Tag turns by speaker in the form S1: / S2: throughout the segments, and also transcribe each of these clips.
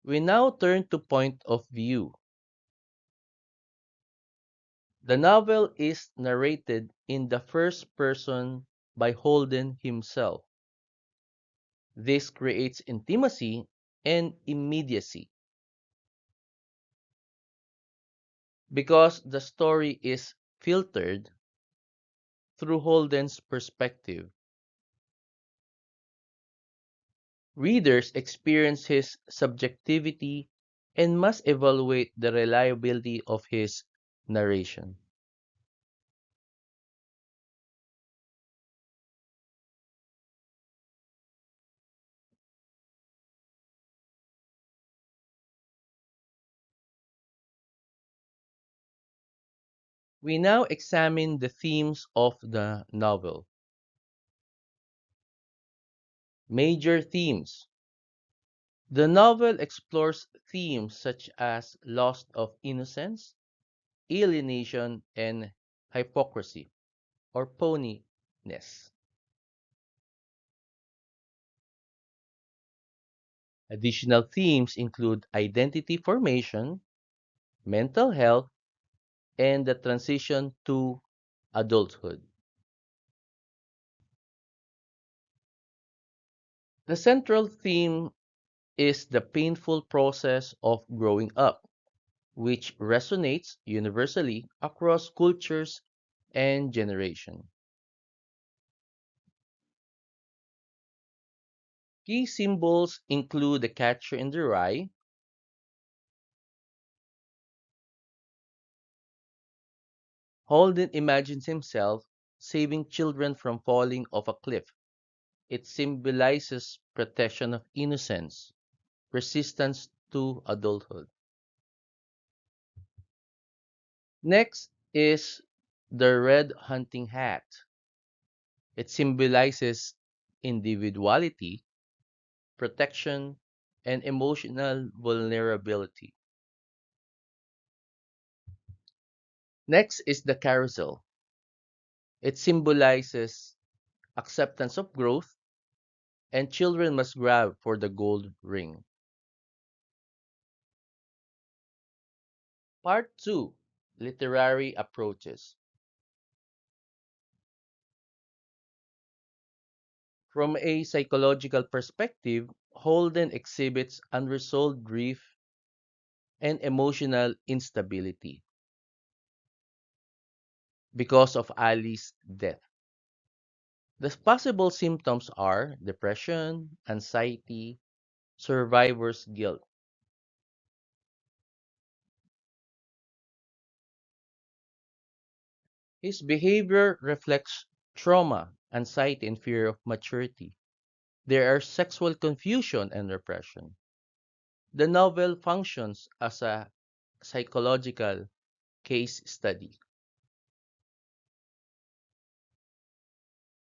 S1: We now turn to point of view. The novel is narrated in the first person by Holden himself. This creates intimacy and immediacy because the story is filtered through Holden's perspective. Readers experience his subjectivity and must evaluate the reliability of his narration. We now examine the themes of the novel. Major themes. The novel explores themes such as loss of innocence, alienation, and hypocrisy or ponyness. Additional themes include identity formation, mental health, and the transition to adulthood. The central theme is the painful process of growing up, which resonates universally across cultures and generations. Key symbols include the catcher in the rye. Holden imagines himself saving children from falling off a cliff. It symbolizes protection of innocence, resistance to adulthood. Next is the red hunting hat. It symbolizes individuality, protection, and emotional vulnerability. Next is the carousel. It symbolizes acceptance of growth, and children must grab for the gold ring. Part 2. Literary Approaches. From a psychological perspective, Holden exhibits unresolved grief and emotional instability because of Ali's death. The possible symptoms are depression, anxiety, survivor's guilt. His behavior reflects trauma, anxiety, and fear of maturity. There are sexual confusion and repression. The novel functions as a psychological case study.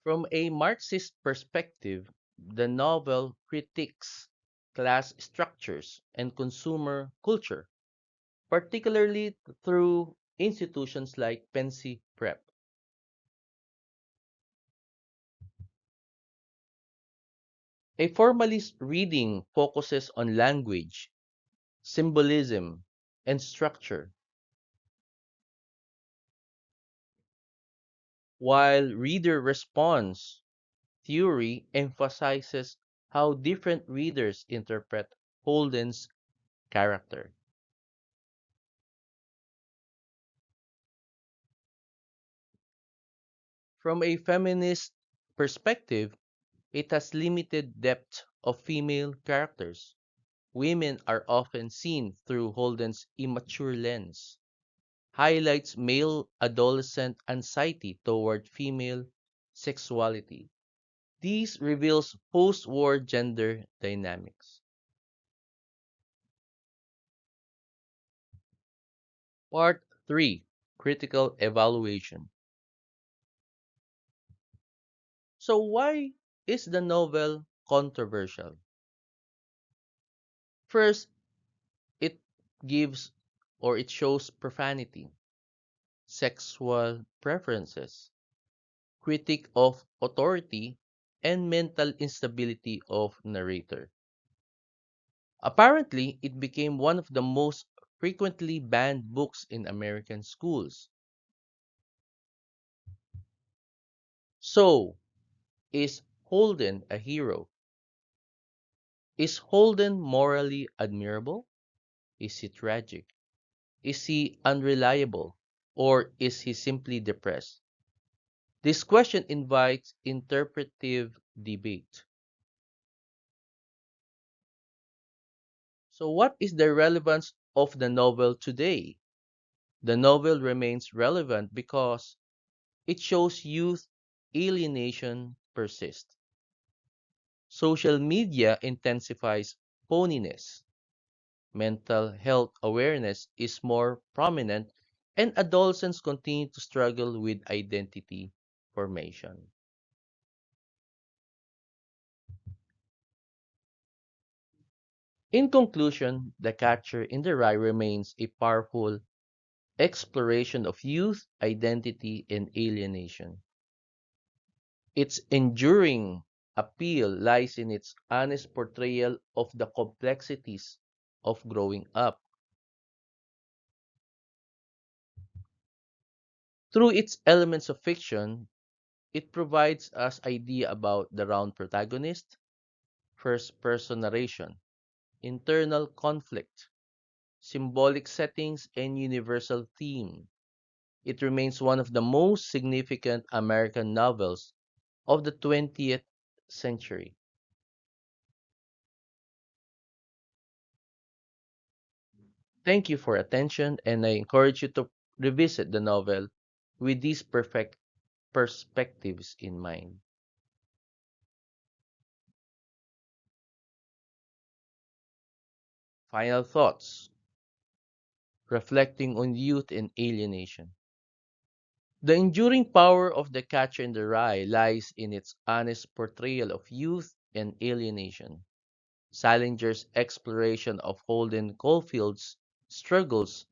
S1: From a Marxist perspective, the novel critiques class structures and consumer culture, particularly through institutions like Pensy Prep. A formalist reading focuses on language, symbolism, and structure, while reader response theory emphasizes how different readers interpret Holden's character. From a feminist perspective, it has limited depth of female characters. Women are often seen through Holden's immature lens, highlights male adolescent anxiety toward female sexuality. These reveals post-war gender dynamics. Part 3. Critical Evaluation. So why is the novel controversial? First, it gives or it shows profanity, sexual preferences, critique of authority, and mental instability of narrator. Apparently, it became one of the most frequently banned books in American schools. So, is Holden a hero? Is Holden morally admirable? Is he tragic? Is he unreliable? Or is he simply depressed? This question invites interpretive debate. So, what is the relevance of the novel today? The novel remains relevant because it shows youth alienation persists. Social media intensifies phoniness. Mental health awareness is more prominent, and adolescents continue to struggle with identity formation. In conclusion, The Catcher in the Rye remains a powerful exploration of youth, identity, and alienation. Its enduring appeal lies in its honest portrayal of the complexities of growing up. Through its elements of fiction, it provides us idea about the round protagonist, first-person narration, internal conflict, symbolic settings, and universal theme. It remains one of the most significant American novels of the 20th century. Thank you for attention, and I encourage you to revisit the novel with these perfect perspectives in mind. Final thoughts, reflecting on youth and alienation. The enduring power of The Catcher in the Rye lies in its honest portrayal of youth and alienation. Salinger's exploration of Holden Caulfield's struggles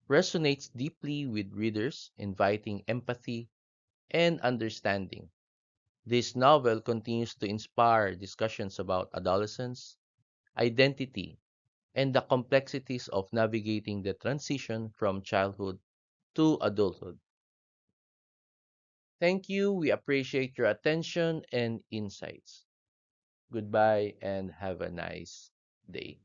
S1: resonates deeply with readers, inviting empathy and understanding. This novel continues to inspire discussions about adolescence, identity, and the complexities of navigating the transition from childhood to adulthood. Thank you. We appreciate your attention and insights. Goodbye and have a nice day.